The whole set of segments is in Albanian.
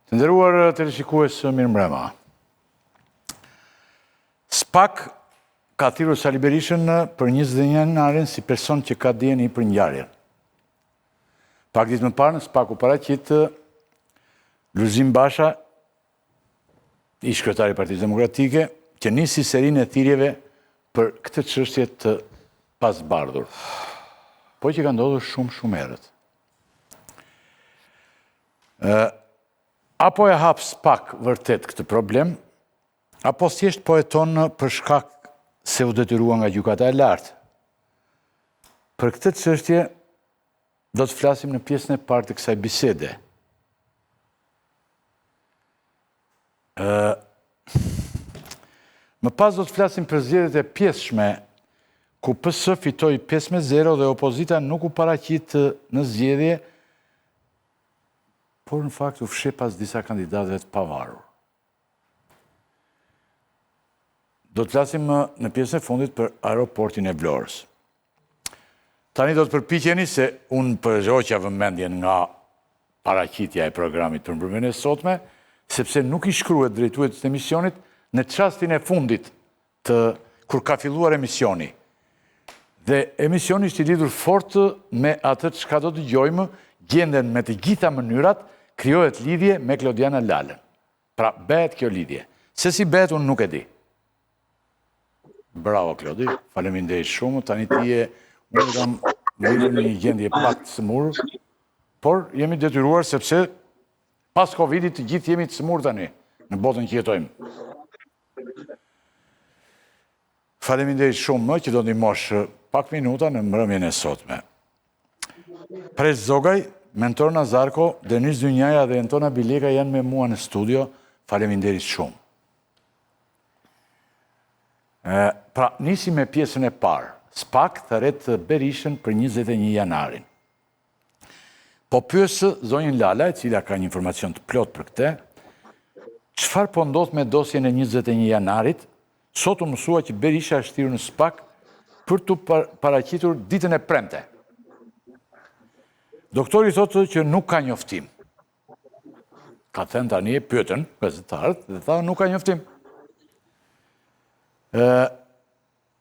Të nderuar teleshikues, mirëmbrëma. SPAK ka thirrur Sali Berishën për 21 janarën si person që ka dieni për ngjarjen. Pak ditë më parë në SPAK u paraqit Lulzim Basha, ish kryetari i Partisë Demokratike, që nisi serinë e thirrjeve për këtë çështje të pasbardhur. Po që ka ndodhur shumë herët. Apo e hap SPAK vërtet këtë problem, apo thjesht po heton për shkak se u detyrua nga gjykata e lartë. Për këtë çështje do të flasim në pjesën e parë të kësaj bisede. Më pas do të flasim për zgjedhjet e pjesshme, ku PS fitoi 5-0 dhe opozita nuk u paraqit në zgjedhje, por në fakt u fshi pas disa kandidatëve të pavarur. Do të flasim në pjesën e fundit për aeroportin e Vlorës. Tani do të përpiqeni se unë përgjoqja vëmendjen nga paraqitja e programit për mbrëmjen e sotme, sepse nuk i shkruhet drejtuesit të emisionit në çastin e fundit kur ka filluar emisioni. Dhe emisioni është i lidhur fort me atë çka do të dëgjojmë, gjenden me të gjitha mënyrat, krijohet lidhje me Klodiana Lalën. Pra, bëhet kjo lidhje. Se si bëhet, unë nuk e di. Bravo, Klodi. Faleminderit shumë. Tani ti unë kam në një gjendje pak të smur, por jemi detyruar sepse pas Covidit të gjithë jemi të smur tani në botën që jetojmë. Faleminderit shumë që do ndihmosh pak minuta në mbrëmjen e sotme. Pres Zogaj, Mentor Nazarko, Denis Dynjaja dhe Antona Bileka janë me mua në studio. Faleminderit shumë. Pra, nisi me pjesën e parë. SPAK thret Berishën për 21 janarin. Po pyes zonjën Lala, e cila ka një informacion të plot për këtë, çfarë po ndodh me dosjen e 21 janarit? Sot u mësua që Berisha është thirrur në SPAK për të paraqitur ditën e premte. Doktori thotë që nuk ka njoftim. Ka thënë tani, pyetën gazetarët dhe tha nuk ka njoftim.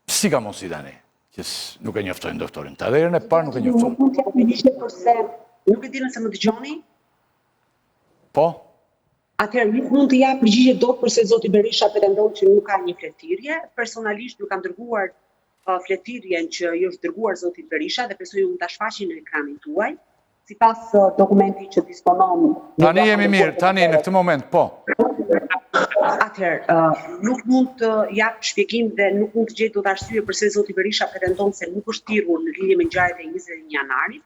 Si ka mos i tani, që nuk e njoftojnë doktorin? Ta herën e parë nuk e njoftojnë. Nuk jam përgjigje përse nuk e di nëse më dëgjoni. Po? Atëherë nuk mund të jap përgjigje dot përse zoti Berisha pretendon që nuk ka një fletirje. Personalisht nuk kam dërguar fletirjen që i është dërguar zotit Berisha dhe besoj unë ta shfaqin në ekranin tuaj. Sipas dokumenti që disponon. Tani jemi mirë, tani në këtë moment, po. Atëherë, nuk mund të jap shpjegim dhe nuk mund të gjej dot arsye pse zoti Berisha pretendon se nuk është thirrur në lidhje me ngjarjet e 21 janarit,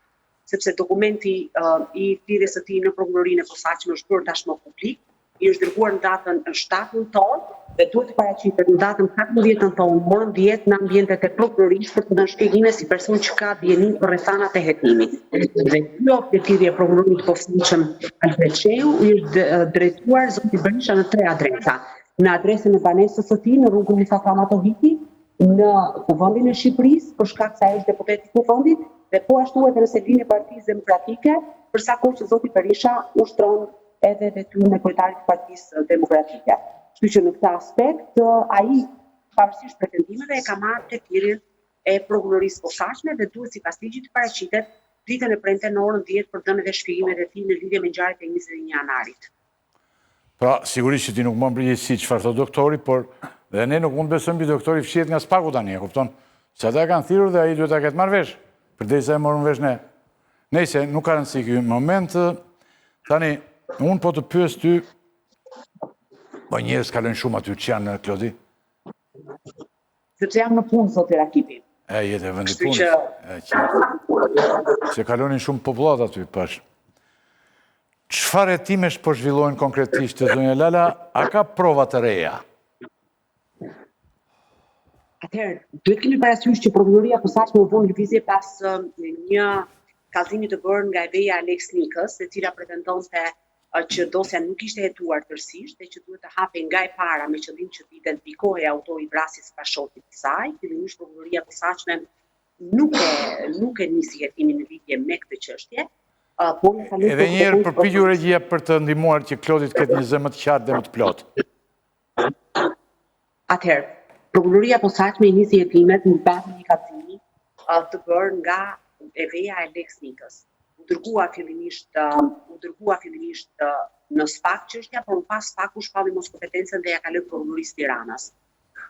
sepse dokumenti i thirrjes së tij në prokurorinë e posaçme është bërë tashmë publik, i është dërguar në datën 7 nëntor dhe duhet të paraqitet në datën 14 nëntor morën 10 në ambientet e prokurorisë për të dhënë shpjegime si person që ka dieni për rrethanat e hetimit. Dhe kjo fletërje e prokurorit posaçëm Albert Sheu i është drejtuar zotit Berisha në 3 adresa. Në adresën e banesës së tij në rrugën Mustafa Matohiti, në Kuvendin e Shqipërisë për shkak se ai është deputet i Kuvendit dhe po ashtu edhe në selinë e Partisë Demokratike, për sa kohë që zoti Berisha ushtron edhe detyrën e kryetarit të Partisë Demokratike. Kështu që në këtë aspekt ai pavarësisht pretendimeve e ka marrë fletërjen e prokurorisë posaçme dhe duhet sipas ligjit të paraqitet ditën e premte në orën 10 për dhënë edhe shpjegimet e tij në lidhje me ngjarjet e 21 janarit. Pra, sigurisht që ti nuk mund përgjegjësi çfarë thotë doktori, por dhe ne nuk mund besojmë që doktori fshihet nga SPAK-u tani, e kupton? Se ata e kanë thirrur dhe ai duhet ta ketë marrë vesh, përderisa e morën vesh ne. Nëse nuk ka rëndësi ky moment, tani unë po të pyes ty, po njerëz kalojnë shumë aty që janë, Klodi? Sepse jam në punë, zoti Rakipi. Jetë e vendi punës. Se kalonin shumë popullat aty, pash. Çfarë hetimesh po zhvillohen konkretisht, zonja Lala, a ka prova të reja? Atëherë, duhet kemi parasysh që prokuroria posaçme u bën lëvizje pas një kallëzimi të bërë nga eveja Alex Nikës, e cila pretendonte që dosja nuk ishte hetuar tërësisht dhe që duhet të hapej nga e para me qëllim që të identifikohej autori i vrasjes së bashortit të saj. Fillimisht prokuroria posaçme nuk e nisi hetimin në lidhje me këtë çështje. Edhe njerë përpiqur regjia për të ndihmuar që Klodit këtë një zë më të qartë dhe më të plotë. Atëherë, prokuroria e posaçme i nisi hetimet në bazë një kacimi të bërë nga EVEA e Lex Nikës. U dërgua fillimisht në SPAK çështja, por pas SPAK u shpalli mos kompetencën dhe ja ka lënë prokurorisë Tiranës.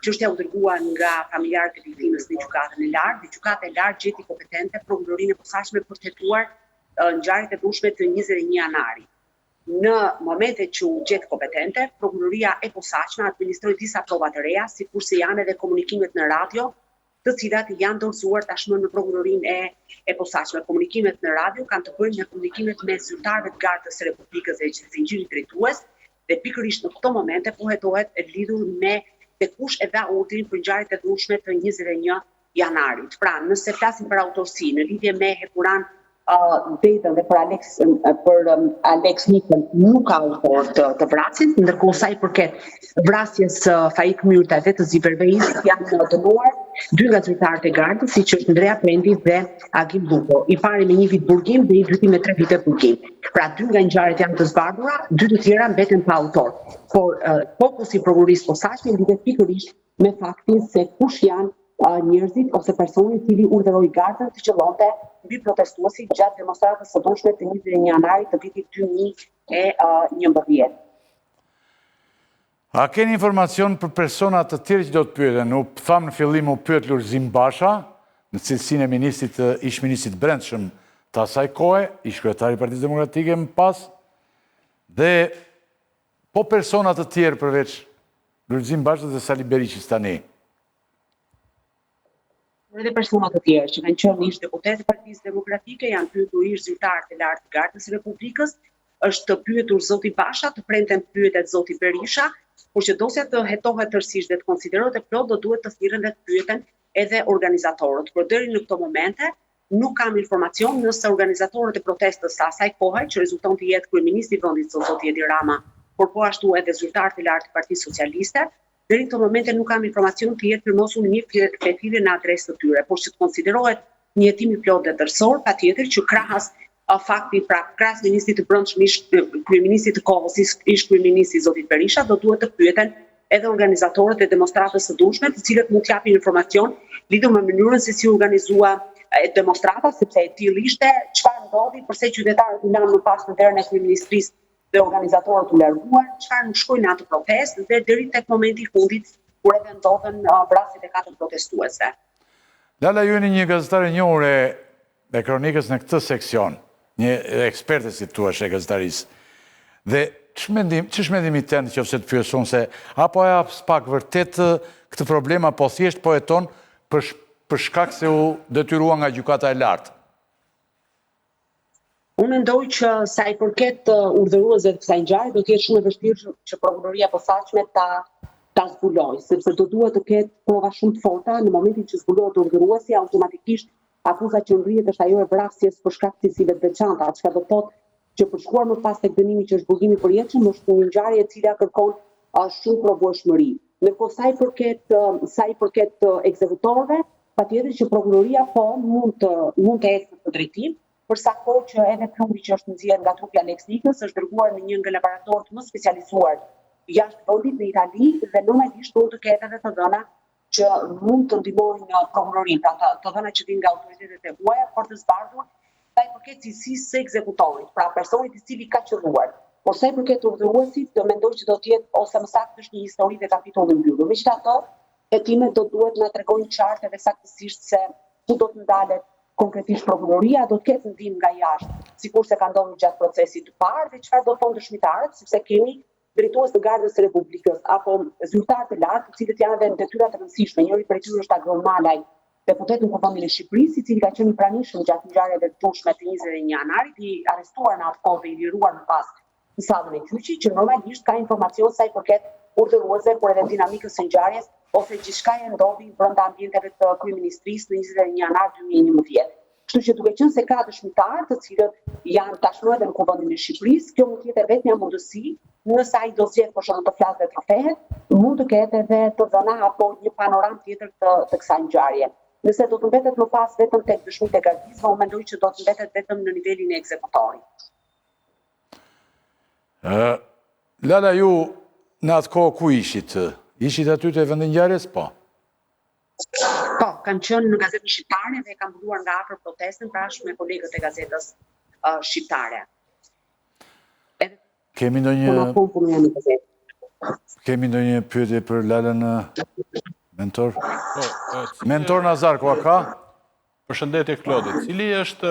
Çështja u dërgua nga familjarët e viktimës në gjykatën e lartë, dhe gjykata e lartë gjeti kompetente prokurorinë e posaçme për të hetuar ngjarjet e duhshme të 21 janarit. Në momentet që u gjet kompetente, prokuroria e posaçme administroi disa prova të reja, sikurse janë edhe komunikimet në radio, të cilat janë dorëzuar tashmë në prokurorinë e posaçme. Komunikimet në radio kanë të bëjnë me komunikimet me zyrtarëve të Gardës së Republikës dhe zinxhirit drejtues, dhe pikërisht në këto momente po hetohet e lidhur me kush e dha urdhrin për ngjarjet e duhshme të 21 janarit. Pra, nëse flasim për autorsi në lidhje me Hekuran Dedën dhe për Alex Nikën nuk ka autor të vrasjes, ndërkohë sa i përket vrasjes Faik Myrtaj dhe të Zivervejit janë dënuar dy nga zyrtarët e Gardës, siç është Andrea Pendi dhe Agim Lupo. I pari me 1 vit burgim dhe i dyti me 3 vite burgim. Pra, 2 nga ngjarjet janë të zbardhura, 2 të tjera mbeten pa autor. Por fokusi i prokurorisë posaçme lidhet pikërisht me faktin se kush janë njerëzit ose personi i cili urdhëroi Gardën të qëllonte mbi protestuesit gjatë demonstratës së duhshme të 21 janarit të vitit 2011. A keni informacion për persona të tjerë që do të pyeten? U tham në fillim u pyet Lulzim Basha, në cilësinë e ish-ministrit brendshëm të asaj kohe, ish kryetari i Partisë Demokratike më pas, dhe po persona të tjerë përveç Lulzim Bashës dhe Sali Berisha tani. Edhe persona të tjerë që kanë qenë ish deputetë e Partisë Demokratike, janë pyetur ish zyrtarët e lartë të Gardës së Republikës, është pyetur zoti Basha, të premten pyetet zoti Berisha, por që dosja të hetohet tërësisht dhe të konsiderohet e plot, do duhet të thirren dhe të pyeten edhe organizatorët. Por deri në këto momente nuk kam informacion nëse organizatorët e protestës së asaj kohe, që rezulton të jetë kryeministri i vendit zoti Edi Rama, por po ashtu edhe zyrtarët e lartë të Partisë Socialiste, deri në këto momente nuk kam informacion të jetë firmosur një fletire në adresë të tyre, por që të konsiderohet një hetim i plot dhe tërësor, patjetër që krahas fakti, pra krahas ministrit të brendshëm, kryeministrit të kohës, ish kryeministri zotit Berisha, do duhet të pyeten edhe organizatorët e demonstratës së duhshme, të cilët mund të japin informacion lidhur me mënyrën se si organizua demonstrata, sepse e tillë ishte, çfarë ndodhi, përse qytetarët u lanë më pas në derën e kryeministrisë dhe organizatorët u larguan, çfarë nuk shkoi në atë protestë dhe deri tek momenti i fundit kur edhe ndodhen vrasjet e 4 protestuesve. Lala, ju jeni një gazetare e njohur e kronikës në këtë seksion, një eksperte si thua e gazetarisë. Dhe ç'është mendimi tënd nëse të pyeson se apo ja pak vërtet këtë problem apo thjesht po heton për shkak se u detyrua nga gjykata e lartë? Unë mendoj që sa i përket urdhëruesve të kësaj ngjarje do të jetë shumë e vështirë që prokuroria e posaçme ta zbulojë, sepse do duhet të ketë prova shumë të forta në momentin që zbulohet urdhëruesi, automatikisht akuza që ngrihet është ajo e vrasjes për shkak të cilësive të veçanta, çka do thotë që për shkuar më pas tek dënimi që është burgimi i përjetshëm është një ngjarje e cila kërkon shumë provueshmëri. Ndërkohë sa i përket ekzekutorëve, patjetër që prokuroria po mund të ecë në drejtim, përsa kohë që edhe plumbi që është nxjerrë nga trupi Alex Nikës është dërguar në një nga laboratorët më specializuar jashtë vendit në Itali dhe normalisht mund të ketë edhe të dhëna që mund të ndihmojnë prokurorinë, pra të dhëna që vijnë nga autoritetet e huaja për të zbardhur sa i përket cilësisë së ekzekutorit, pra personit i cili ka qelluar. Por sa i përket urdhëruesit, do mendoj që do të jetë ose më saktë është një histori dhe kapitolli mbyllur. Megjithatë, hetimet do duhet na tregojnë qartë edhe saktësisht se ku do të ndalet konkretisht prokuroria, do të ketë ndihmë nga jashtë, sikurse ka ndodhur gjatë procesit të parë dhe çfarë do thonë dëshmitarët, sepse kemi drejtues të Gardës së Republikës apo zyrtarë të lartë, të cilët janë edhe në detyra të rëndësishme. Njëri prej tyre është Agron Malaj, deputet në Kuvendin e Shqipërisë, i cili ka qenë i pranishëm gjatë ngjarjeve të duhshme të 21 janarit, i arrestuar në atë kohë dhe i liruar më pas në sallën e gjyqit, që normalisht ka informacion sa i përket urdhëruesve, por edhe dinamikës së ngjarjes ose gjithçka që ndodhi brenda ambienteve të kryeministrisë në 21 janar 2011. Kështu që duke qenë se ka dëshmitarë të cilët janë tashmë edhe në Kuvendin e Shqipërisë, kjo mund të jetë vetëm një mundësi, nëse ai do zgjedh për shembull të flasë dhe të rrëfehet, mund të ketë edhe të dhëna apo një panoramë tjetër të kësaj ngjarje. Nëse do të mbetet më pas vetëm tek dëshmitë e gabimeve, unë mendoj që do të mbetet vetëm në nivelin e ekzekutorit. Lala, ju në atë kohë ku ishit? Ishit aty të vendingjarjes? Po. Po, kam qenë në gazetën shqiptare dhe kam vëlluar nga afër protestën bashkë me kolegët e gazetës shqiptare. Kemi ndonjë pyetje për Lalën mentor? Mentor Nazar, ku ka? Përshëndetje Klodi, cili është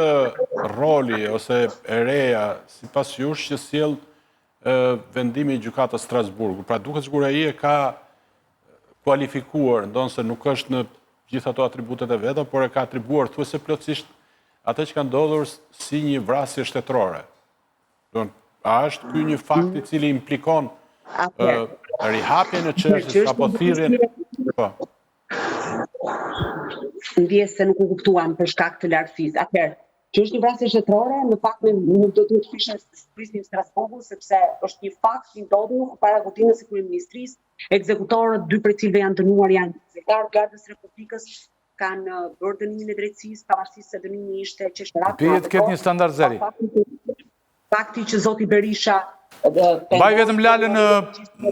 roli ose e reja sipas jush që sjell vendimi i gjykatës Strasburgu? Pra duket sikur ai e ka kualifikuar, ndonse nuk është në gjithë ato atributet e veta, por e ka atribuar thuajse plotësisht atë që ka ndodhur si një vrasje shtetërore. A është ky një fakt i cili implikon rihapjen e çështjes apo thirrjen? Po. Ndjes se nuk u kuptuam për shkak të lartësisë. Atëherë, që është një vrasje shtetërore, në fakt nuk do duhet fishe prisnim Strasburgu, sepse është një fakt i ndodhur para godinës së kryeministrisë. Ekzekutorët, dy prej cilëve janë dënuar, janë ekzekutorë Gardës Republikës, kanë bërë dënimin e drejtësisë, pavarësisht se dënimi ishte qesharak. Pyet ketë një standard zeri. Fakti që zoti Berisha Baj vetëm Lalën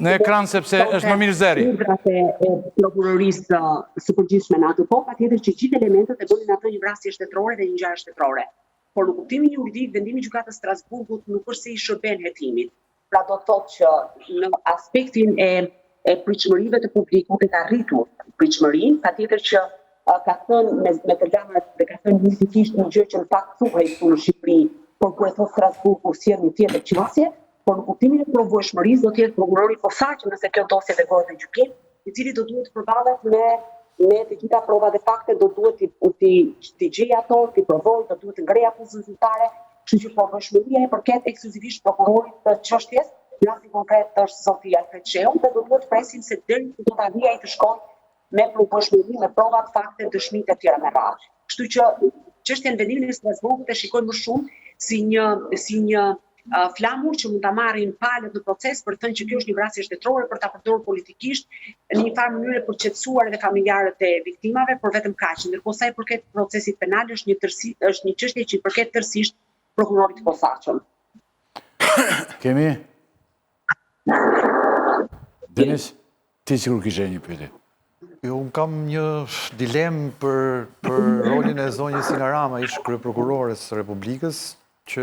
në ekran sepse është më mirë zeri. Prokurorisë së përgjithshme në atë kohë, patjetër që gjithë elementet e bënin atë një vrasje shtetërore dhe një ngjarje shtetërore. Por në kuptimin juridik, vendimi i gjykatës Strasburgut nuk është se i shërben hetimit. Pra do të thotë që në aspektin e pritshmërive të publikut e ka rritur pritshmërinë, patjetër që ka thënë me të lamrat dhe ka thënë mistikisht një gjë që në fakt thuhet këtu në Shqipëri, por kur e thot Strasburgu sjell një tjetër qasje, por në kuptimin e provueshmërisë do të jetë prokurori posaçëm nëse kjo dosje dërgohet në gjykim, i cili do duhet të përballet me të gjitha provat e fakte, do duhet të gjejë ato, të provojë, do duhet të ngrejë akuzën zyrtare, kështu që provueshmëria e përket ekskluzivisht prokurorit të çështjes, në rastin konkret është zoti Alfred Sheu, dhe do duhet presim se deri ku do ta vijë ai të shkojë me provueshmëri, me provat, fakte, dëshmitë e tjera me radhë. Kështu që çështjen e vendimit të Strasburgut e shikojmë më shumë si një flamur që mund ta marrin palët në proces për të thënë që kjo është një vrasje shtetërore, për ta përdorur politikisht në një farë mënyrë për të qetësuar edhe familjarët e viktimave, por vetëm kaq. Ndërkohë sa i përket procesit penal është një çështje që i përket tërësisht prokurorit posaçëm. Kemi? Denis, ti sigur kishe një pyetje. Jo, unë kam një dilemë për rolin e zonjës Sinarama, ish kryeprokurores së Republikës, që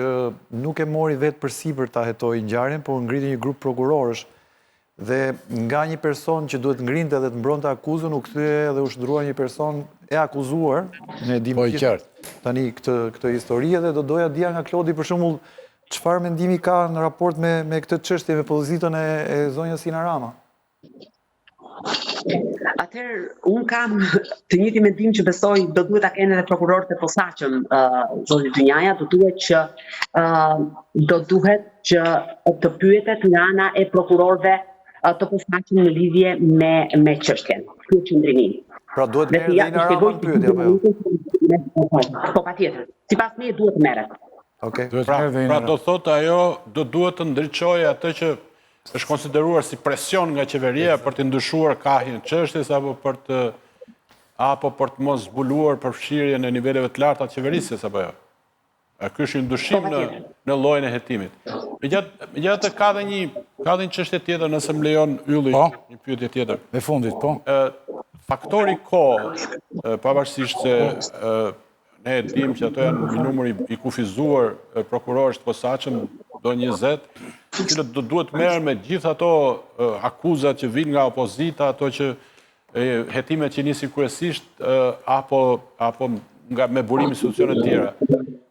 nuk e mori vetë përsipër ta hetoi ngjarjen, por ngriti një grup prokurorësh dhe nga një person që duhet ngrinte dhe të mbronte akuzën, u kthye dhe u shndrua një person e akuzuar, ne dimë tani këtë histori, dhe do doja dija nga Klodi për shembull çfarë mendimi ka në raport me këtë çështje, me pozitën e zonjës Sinarama. Atëherë, unë kam të njëjtin mendim që besoj do duhet ta kenë edhe prokurorët e posaçëm, zoti Dynjaja, do duhet që të pyetet nga ana e prokurorëve të posaçëm në lidhje me çështjen, ky qendrimi. Pra duhet merret dhe Inarama në pyetje apo jo? Po patjetër. Sipas me duhet merret. Okej. Pra do thotë ajo do duhet të ndriçojë atë që është konsideruar si presion nga qeveria për të ndryshuar kahjen e çështjes apo për të mos zbuluar përfshirjen e niveleve të larta të qeverisjes apo jo. Ky është një ndryshim në llojin e hetimit. Megjithatë ka dhe një çështje tjetër, nëse më lejon Ylli, një pyetje tjetër. E fundit, po. Faktori kohë, pavarësisht se ne e dimë që ato janë një numër i kufizuar prokurorësh të posaçëm, do 20, që do duhet merren me gjithë ato akuzat që vijnë nga opozita, ato që hetimet që nisin kryesisht apo nga me burim institucione të tjera.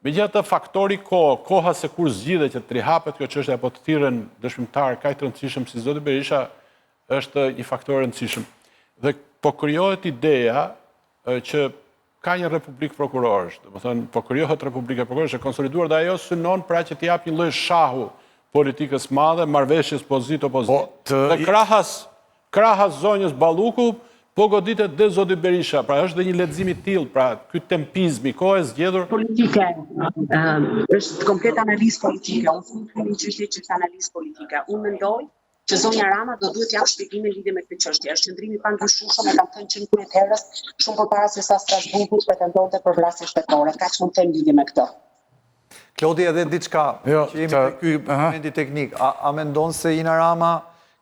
Megjithatë faktori koha se kur zgjidhet që të rihapet kjo çështje apo të thirren dëshmitar kaq të rëndësishëm si zoti Berisha është një faktor i rëndësishëm. Dhe po krijohet ideja që ka një republikë prokurorësh, domethënë po krijohet republika prokurorësh e konsoliduar dhe ajo synon pra që të jap një lloj shahu politikës madhe, marrëveshjes pozit-opozit. Dhe krahas zonjës Balluku po goditet dhe zoti Berisha, pra është dhe një lexim i tillë, pra ky tempizmi, kohë e zgjedhur politike, është komplet analizë politike, unë s'mund të një çështje që është analizë politike. Unë mendoj që zonja Rama do duhet jap shpjegime lidhje me këtë çështje. Është qëndrimi pa ndryshueshëm, e kam thënë që në kryet herës, shumë përpara se sa Strasburgu pretendonte për vrasje shtetërore. Kaq mund të them lidhje me këtë. Klodi, edhe diçka, Jo, që jemi të ky momenti teknik, a mendon se Ina Rama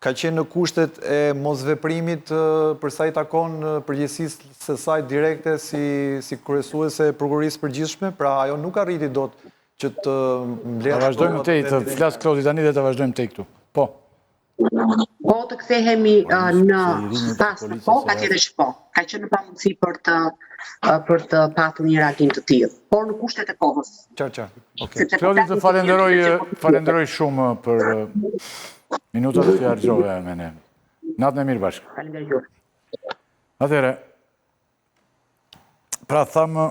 ka qenë në kushtet e mosveprimit për sa i takon përgjegjësisë së saj direkte si kryesuese e prokurorisë përgjithshme, pra ajo nuk arriti dot që të mbledhë. Ta vazhdojmë të flas Klodi tani dhe ta vazhdojmë te këtu. Po. Po të kthehemi në pas po, patjetër që po. Ka qenë në pamundësi për të patur një reagim të tillë, por në kushtet e kohës. Qartë. Okej. Klodi, të falenderoj shumë për minutat që harxove me ne. Natën e mirë bashkë. Faleminderit. Atëherë, pra thamë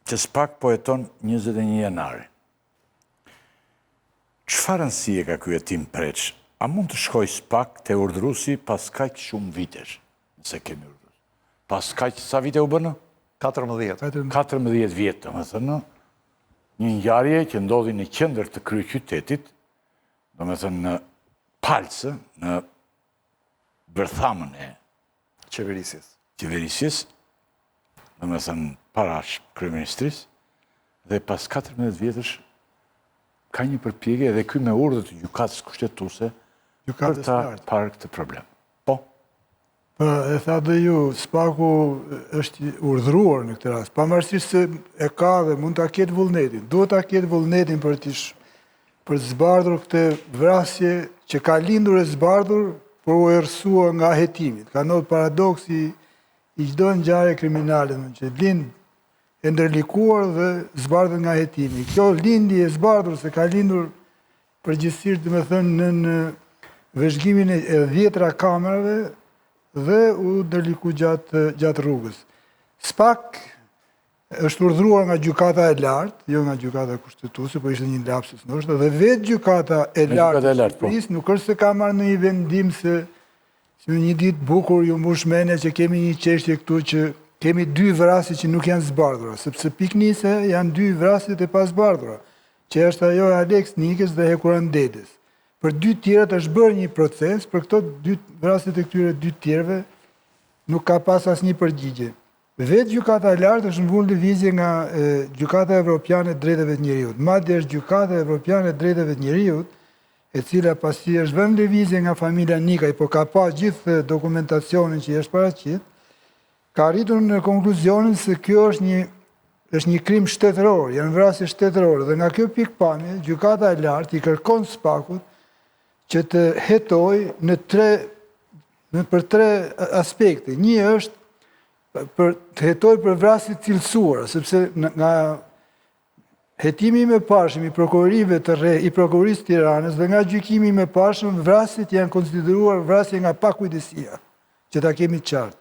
që SPAK po jeton 21 janari. Çfarë rëndësie ka ky hetim preç? A mund të shkoj SPAK te urdhëruesi pas kaq shumë vitesh? Nëse kemi urdhërues. Pas kaq sa vite u bënë? 14. 14 vjet, domethënë, një ngjarje që ndodhi në qendër të kryeqytetit, domethënë në Palcë, në bërthamën e qeverisjes, domethënë para kryeministrisë, dhe pas 14 vjetësh ka një përpjekje edhe ky me urdhër të gjykatës kushtetuese për ta parë këtë problem. Po. E tha dhe ju, SPAK-u është urdhëruar në këtë rast, pavarësisht se e ka dhe mund ta ketë vullnetin. Duhet ta ketë vullnetin për të zbardhur këtë vrasje që ka lindur e zbardhur, por u errësua nga hetimi. Ka ndodhur paradoksi i çdo ngjarje kriminale, që lind e ndërlikuar dhe zbardhur nga hetimi. Kjo lindje e zbardhur se ka lindur përgjithsisht, domethënë, në vëzhgimin e 10 kamerave dhe u ndërliku gjatë rrugës. SPAK është urdhëruar nga gjykata e lartë, jo nga gjykata kushtetuese, po ishte një lapsus ndoshta, dhe vetë gjykata e lartë e Shqipërisë nuk është se ka marrë në një vendim se një ditë bukur ju mbush mendja që kemi një çështje këtu që kemi 2 vrasje që nuk janë zbardhura, sepse piknise janë 2 vrasjet e pazbardhura, që është ajo e Alex Nikës dhe Hekuran Dedës. Për 2 tjerët është bërë një proces, për këto 2 vrasjet e këtyre 2 tjerëve nuk ka pas asnjë përgjigje. Vetë gjykata e lartë është mbuluar lëvizje nga Gjykata Evropiane e Drejtave të Njerëzit. Madje është Gjykata Evropiane e Drejtave të Njerëzit, e cila pasi është vënë lëvizje nga familja Nikaj, po ka pas gjithë dokumentacionin që i është paraqit, ka arritur në konkluzionin se kjo është një krim shtetëror, janë vrasje shtetërore, dhe nga kjo pikpamje gjykata e lartë i kërkon SPAK-ut që të hetoj për 3 aspekte. Një është të hetoj për vrasje cilësuara, sepse nga hetimi me pashëm i prokurorive të re, i prokurorisë Tiranës dhe nga gjykimi me pashëm, vrasjet janë konsideruar vrasje nga pakujdesia, që ta kemi qartë.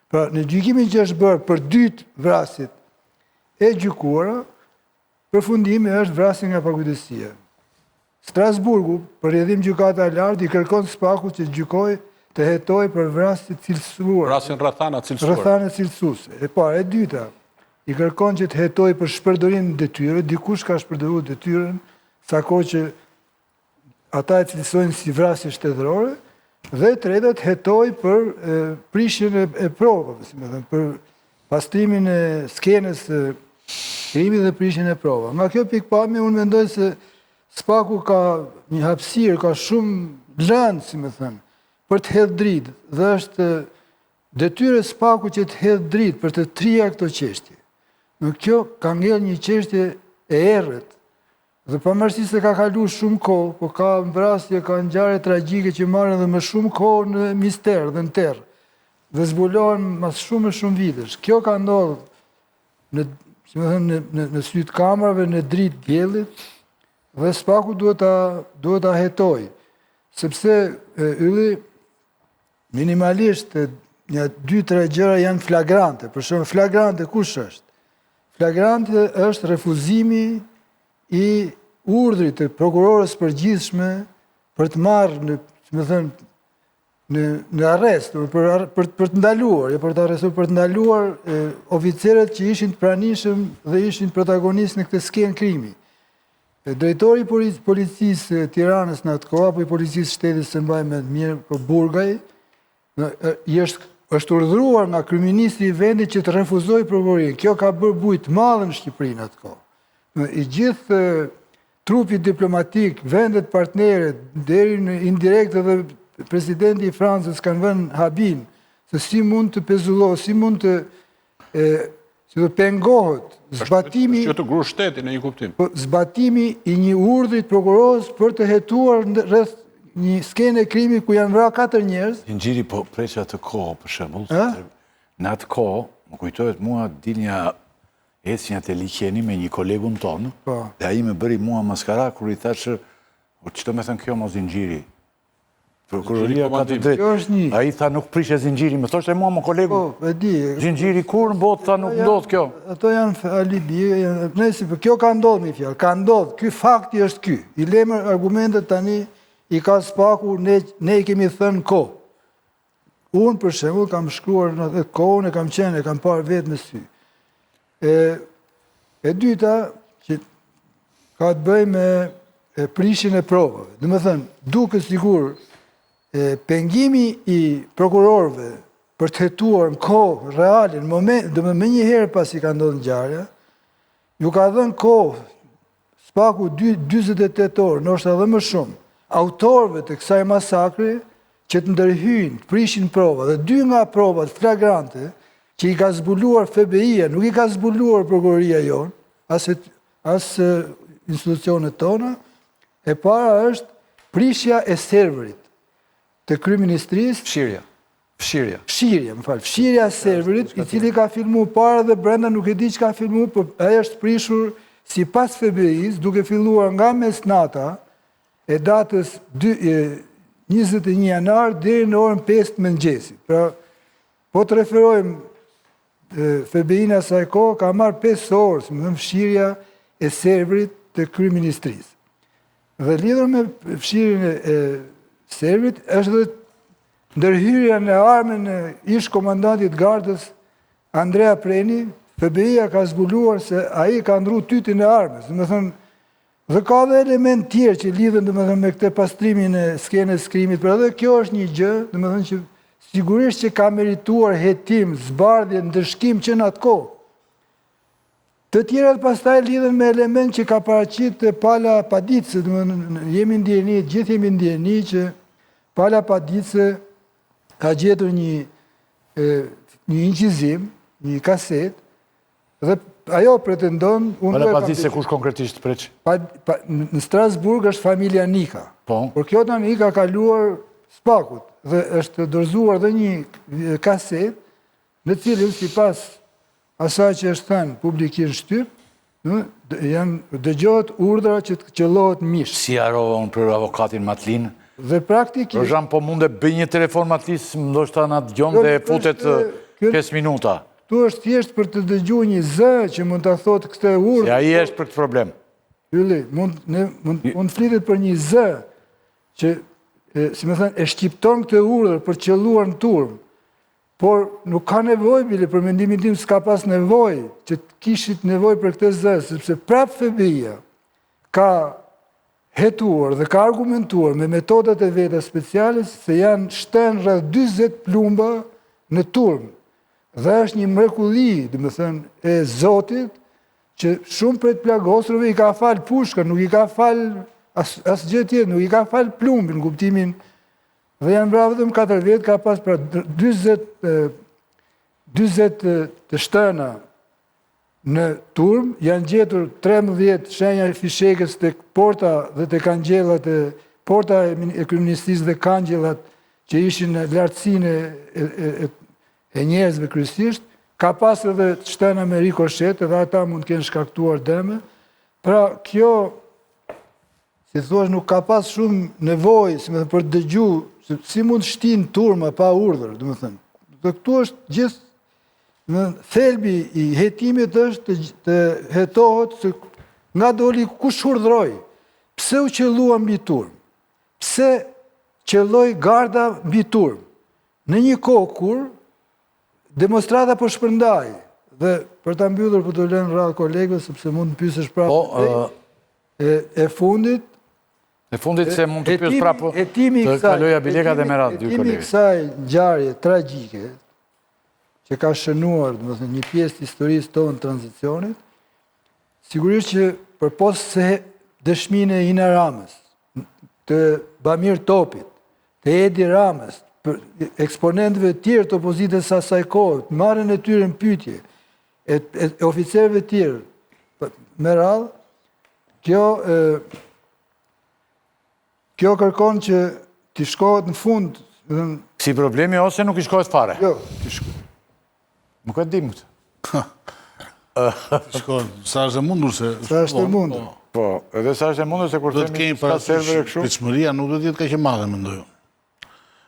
Pra, në gjykimin që është bërë për 2 vrasjet e gjykuara, përfundimi është vrasje nga pakujdesia. Strasburgu, për rrjedhim gjykata e lartë, i kërkon SPAK-ut që gjykoj të hetoj për vrasje cilësuara. Vrasjen rrethana cilësuar. Rrethana cilësuese. E para, e dyta, i kërkon që të hetoj për shpërdorim detyre, dikush ka shpërdoruar detyrën, sako që ata e cilësojnë si vrasje shtetërore, dhe e treta të hetoj për prishjen e provave, për pastrimin e skenës krimit dhe prishjen e provave. Nga kjo pikpamje unë mendoj se SPAK-u ka një hapësirë, ka shumë lëndë, për të hedhë dritë, dhe është detyre SPAK-u që të hedhë dritë për të trija këto çështje. Në kjo ka ngel një çështje e errët, dhe pavarësisht se ka kaluar shumë kohë, po ka vrasje, ka ngjarje tragjike që marrin edhe më shumë kohë në mister dhe në terr, dhe zbulohen mas shumë vitesh. Kjo ka ndodhur në sy të kamerave, në dritë diellit, dhe SPAK-u duhet ta hetoj, sepse ylli minimalisht një 2-3 gjëra janë flagrante. Për shembull, flagrante kush është? Flagrante është refuzimi i urdhrit të prokurorës përgjithshme për të marrë në arrest, për të ndaluar, jo për të arrestuar, për të ndaluar oficerët që ishin të pranishëm dhe ishin protagonistë në këtë skenë krimi. Drejtori i policisë Tiranës në atë kohë, apo i policisë shtetit se mbaj me mirë për Burgaj, është urdhëruar nga kryeministri i vendit që të refuzojë prokurorin. Kjo ka bërë bujë të madhe në Shqipëri në atë kohë. I gjithë trupi diplomatik, vendet partnere, deri në indirekt edhe presidenti i Francës kanë vënë habin se si mund të pezullohet, si mund të pengohet zbatimi Që të gru shtetin në një kuptim. zbatimi i një urdhrit prokurorës për të hetuar rreth një skenë krimi ku janë vrarë 4 njerëz. Gjiri, po preqa atë kohë, për shembull, në atë kohë, më kujtohet mua dilnja ecnja te liqeni me një kolegun tonë, dhe ai më bëri mua maskara kur i thashë, ç'do më thënë kjo mos zinxhiri. Prokuroria ka të drejtë. Ai tha nuk prishe zinxhiri, më thoshte mua më kolegu. Po, e di. Zinxhiri kur në botë tha nuk ndodh kjo. Ato janë alibi, nëse kjo ka ndodhur me fjalë, ka ndodhur. Ky fakti është ky. I lëmë argumentet tani i ka Spaku, ne i kemi thënë kohë. Unë për shembull kam shkruar në atë kohën, e kam parë vetë me sy. E dyta që ka të bëjë me prishjen e provave. Domethënë, duket sigur pengimi i prokurorëve për të hetuar në kohë reale, në moment, domethënë më një herë pasi ka ndodhur ngjarja, ju ka dhënë kohë Spaku 48 orë, ndoshta edhe më shumë, autorëve të kësaj masakri që të ndërhyjnë, të prishin prova, dhe 2 nga provat flagrante që i ka zbuluar FBI-a, nuk i ka zbuluar prokuroria jonë, as institucionet tona, e para është prishja e serverit të kryeministrisë, fshirja e serverit, i cili ka filmuar para dhe brenda, nuk e di që ka filmuar, por ai është prishur sipas FBI-s, duke filluar nga mesnata e datës 21 janar deri në orën 5 të mëngjesit. Pra, po të referojmë FBI-n asaj kohë ka marrë 5 orë, si më thënë, fshirja e serverit të kryeministrisë. Dhe lidhur me fshirjen e serverit është dhe ndërhyrja në armën e ish komandantit gardës Andrea Preni. FBI-a ka zbuluar se ai ka ndru tytin e armës. Domethënë, dhe ka dhe element tjerë që lidhen domethënë me këtë pastrimin e skenës krimit, por edhe kjo është një gjë, domethënë që sigurisht që ka merituar hetim, zbardhje, ndëshkim që në atë kohë. Të tjerat pastaj lidhen me element që ka paraqit Pala Padice, jemi ndjeni, gjithë jemi ndjeni që Pala Padice ka gjetur një incizim, një kaset, dhe ajo pretendon... Pala Padice kush konkretisht preq? Në Strasburg është familja Nika. Por kjo të Nika ka kaluar Spakut, dhe është dorëzuar dhe një kaset, në cilën sipas asaj që është thënë publikisht shtyp, janë dëgjohet urdhra që të qellohet mish. Si harova unë për avokatin Matlin? Dhe praktikisht... Rëzhan, po mund e bëj një telefon Matlis, ndoshta në atë gjonë dhe futet 5 minuta. Tu është thjesht për të dëgju një zë që mund të thotë këtë urdhë. Si ai është për këtë problem. Ylli, mund flitet për një zë që, si me thënë, e shqipton këtë urdhër për qelluar në turm. Por nuk ka nevoj, bile, për mendimin tim s'ka pas nevoj që të kishit nevoj për këtë zë, sepse prap FBI-a ka hetuar dhe ka argumentuar me metodat e veta speciale se janë shtën rreth 20 plumba në turm. Dhe është një mrekulli, dhe me thënë, e Zotit, që shumë për të plagosrëve i ka falë pushka, nuk i ka falë asë gjë tjetë, nuk i ka falë plumbin, në kuptimin. Dhe janë bra vetëm 4 vjetë, ka pas pra 20 të shtëna në turm, janë gjetur 13 shenja fishekës të porta dhe të kangjellat, porta e kryeministrisë dhe kangjellat që ishin në lartësinë e njerëzve kryesisht, ka pas edhe shtëna me rikoshet, edhe ata mund të kenë shkaktuar dëme. Pra kjo, si thuaç, nuk ka pas shumë nevojë, si më thënë, për të dëgju si mund shtin turma pa urdhër, do të thënë. Dhe këtu është gjithë në thelbi i hetimit është të hetohet se nga doli kush urdhëroi, pse u qellua mbi turm, pse qelloi garda mbi turm, në një kohë kur demonstrata po shpërndaj, dhe për ta mbyllur për të lënë radhë kolegëve, sepse mund të pyesësh prapë. E fundit, E fundit se mund të pyes prapë të kaloja Bileka dhe Merat, dy Hetimi kolegë. kësaj ngjarje tragjike, që ka shënuar, domethënë, një pjesë të historisë tonë të tranzicionit, sigurisht që përpos se dëshminë e Ina Ramës, të Bamir Topit, të Edi Ramës, për eksponentëve tjerë të opozitës së asaj kohe, marrën e tyre në pyetje, e oficerëve tjerë, me radhë, kjo kërkon që t'i shkohet në fund, Si problemi ose nuk i shkohet fare? jo, t'i shkohet. Nuk e di më këtë. Sa është e mundur se... Sa është e mundur. Po, edhe sa është e mundur se kur Do të themi kemi ka servere parasysh, kështu. pritshmëria nuk do të jetë kaq e madhe, mendoj unë.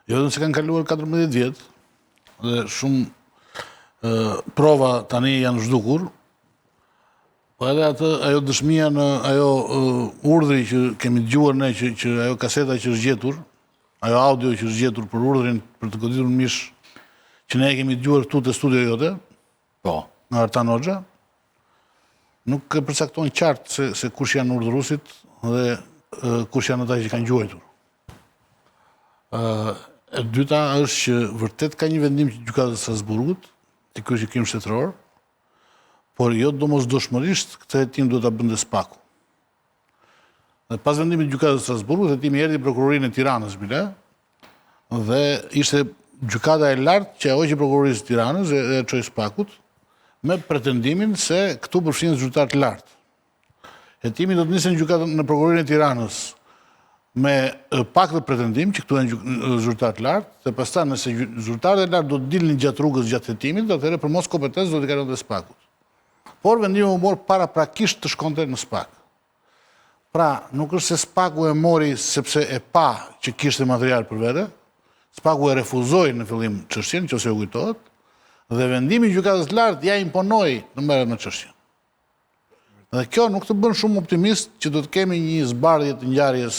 Jo vetëm se kanë kaluar 14 vjet dhe shumë prova tani janë zhdukur, po edhe ajo dëshmia në ajo urdhri që kemi dëgjuar ne që ajo kaseta që është gjetur, ajo audio që është gjetur për urdhrin për të goditur mish që ne e kemi dëgjuar këtu te studio jote, Po. nga Artan Hoxha, nuk e përcakton qartë se kush janë urdhëruesit dhe kush janë ata që kanë gjuajtur. E dyta është që vërtet ka një vendim që gjykata e Strasburgut, të ky gjykim shtetëror, por jo domosdoshmërisht këtë hetim duhet ta bënte SPAK-u. Dhe pas vendimit të gjykatës së Strasburgut, hetimi erdhi në prokurorinë e Tiranës bile, dhe ishte gjykata e lartë që e hoqi prokurorisë të Tiranës e çoi SPAK-ut, me pretendimin se këtu përfshihen zyrtar të lartë. Hetimi do të nisën në prokurorinë e Tiranës me pak të pretendim që këtu janë zyrtar të lartë, dhe pastaj nëse zyrtarët e lartë do të dilnin gjatë rrugës gjatë hetimit, atëherë për mos kompetencë do të kalonte SPAK-ut. Por vendimi u mor paraprakisht të shkonte në SPAK. Pra, nuk është se SPAK-u e mori sepse e pa që kishte material për vete, SPAK-u e refuzoi në fillim çështjen, nëse u kujtohet, dhe vendimi i gjykatës lartë ja imponoi të merret me çështjen. Dhe kjo nuk të bën shumë optimist që do të kemi një zbardhje të ngjarjes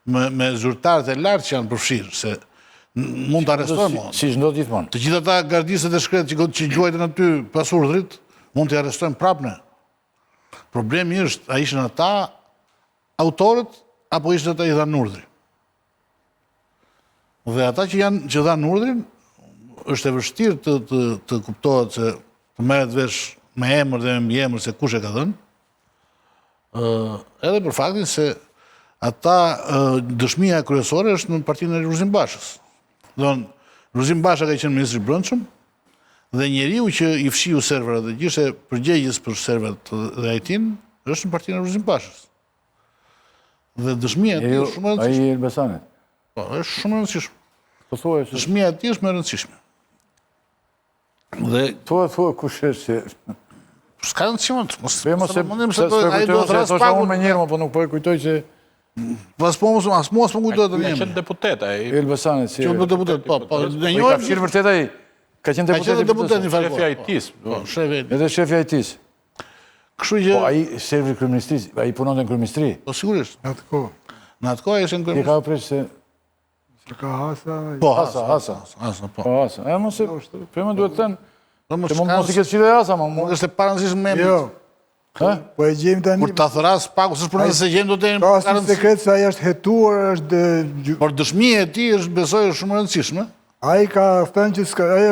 me zyrtarët e lartë që janë përfshirë, se mund të arrestojmë. Si ndodh gjithmonë. Të gjithë ata gardistët e shkretë që gjuajtën aty pas urdhrit, mund të arrestojmë prapë ne. Problemi është, a ishin ata autorët, apo ishin ata i dhanë urdhrin. Dhe ata që dhanë urdhrin, është e vështirë të kuptohet se të merret vesh me emër dhe me mbiemër se kush e ka dhënë, edhe për faktin se ata dëshmia kryesore është në partinë e Lulzim Bashës. Don Lulzim Basha ka qenë ministri i Brendshëm dhe njeriu që i fshiu serverat dhe ishte përgjegjës për serverat dhe IT-n është në partinë e Lulzim Bashës. Dhe dëshmia e tij është shumë e rëndësishme. Ai Elbasanit. Po, është shumë e rëndësishme. Po thuaj se Dëshmia e tij është më e rëndësishme. Dhe thuaj kush është. s'ka rëndësi, mos Mos e mundim se se ai do të thosha raspagu. unë më njëherë, po nuk po e kujtoj se Pas po mos më kujtohet Ka tani. qenë deputet ai. Elbasanit si. Që do deputet, po, Po ne i ka njohim fshirë vërtet ai. Ka qenë ka qenë deputet deputet. në fakt. Shefi i IT-s. Po, shefi. Edhe shefi i IT-s. Kështu që Po ai servi kryeministrisë, ai punonte në kryeministri. po sigurisht. Në atë kohë. Në atë kohë ishte në Ti kryeministri. ka prish se Se ka hasa, Po, Hasa. po. Po asa. E mos e prima duhet të thënë. Do Se mos i ketë fshirë asa, Nuk më. është e parëndësishme me emrin. jo, Ha? po e gjejmë tani. Kur ta thras paku, s'është për se gjejmë do të Ka si jemi. sekret se ai është hetuar, është Por dëshmia e tij është besoj është shumë e rëndësishme. ai ka thënë që ai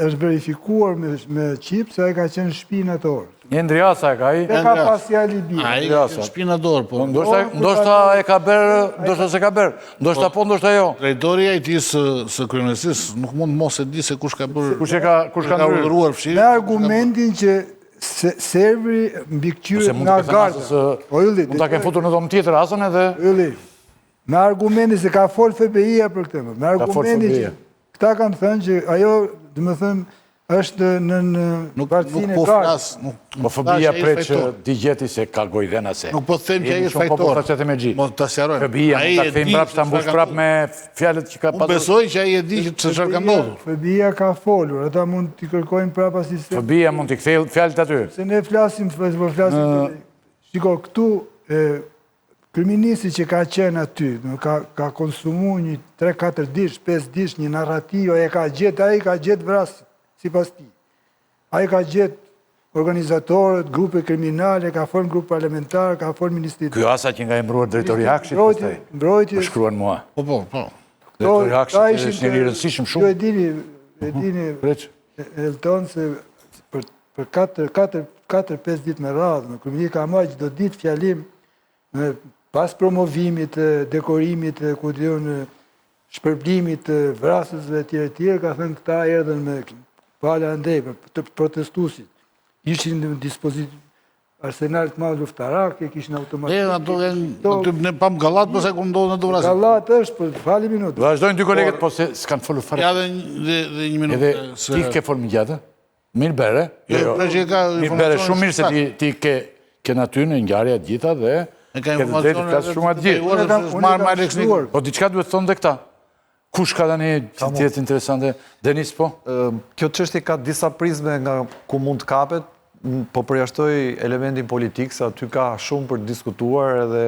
është verifikuar me çip se ai ka qenë në shtëpinë atë orë. Një Ndriasa e ka ai. E ka pas jali bi. Ai Jasa. shpinador, po. Ndoshta e ka bërë, ndoshta se ka bërë. Ndoshta po, ndoshta jo. Drejtori i IT-s së kryeministrisë nuk mund mos e di se kush ka bërë. Kush ka ndryrë? urdhëruar Me fshirje. argumentin që serveri mbi Se kthyer mund nga të ketë garda. asë Po ylli, mund ta kenë futur në dhomë tjetër asën edhe ylli. Me argumentin se ka fol FBI-a për këtë. Me argumentin që FBI-a. këta kanë thënë që ajo, domethënë, është në Nuk partinë e po garda. flas, nuk. po fëbia ai pret është që fajtor. digjeti se ka gojdhena se. Nuk po them që ai është Po fajtor. faqet me xhi. Mos ta sqarojmë. Fëbia Ai mund ta e kthejmë di prapë ta mbush çfarë ka prapë ndodhur. me fjalët që ka Unë pasur. besoj që ai e di që çfarë ka ndodhur. FBI-a ka folur, ata mund t'i kërkojnë prapa sistem. Fëbia mund t'i kthej fjalët aty. Se ne flasim, po flasim. Shiko, këtu kryeministri që ka qenë aty, ka konsumuar një 3-4 dish, 5 dish, një narrativë, ai ka gjetë vrasë sipas tij. Ai ka gjetë organizatorët, grupe kriminale, ka folë grup parlamentar, ka folë ministrit. Ky asa që nga emruar drejtori Hakshit, Mbrojtje. më shkruan mua. Po. Drejtori Hakshit është njëri i rëndësishëm Ju shumë. e dini, Elton, se për 4-5 ditë me radhë, në Kryeministri ka marrë çdo ditë fjalim pas promovimit, dekorimit, ku diun shpërblimit të vrasësve tjerë, ka thënë këta erdhën me pala ndej për të protestuesit. Ishin në dispozit arsenal të madh luftarak, e kishin automatik. Ne pam gallat përse ku ndodhën në vrasje. Gallat është, për fali minutë. Vazhdojnë dy kolegët, po se s'kan folur fare. Ja dhe një minutë. Edhe ti ke folë më gjatë? Mirë bere? Mirë bere, shumë mirë se ti ke natyrë në ngjarja të gjitha dhe ka ke të drejtë të flasë shumë atë gjithë. Po diçka duhet thonë dhe këta. Kush ka tani që tjetë interesante? Denis, po? Kjo çështje ka disa prizme nga ku mund të kapet, po përjashtoj elementin politik, se aty ka shumë për të diskutuar edhe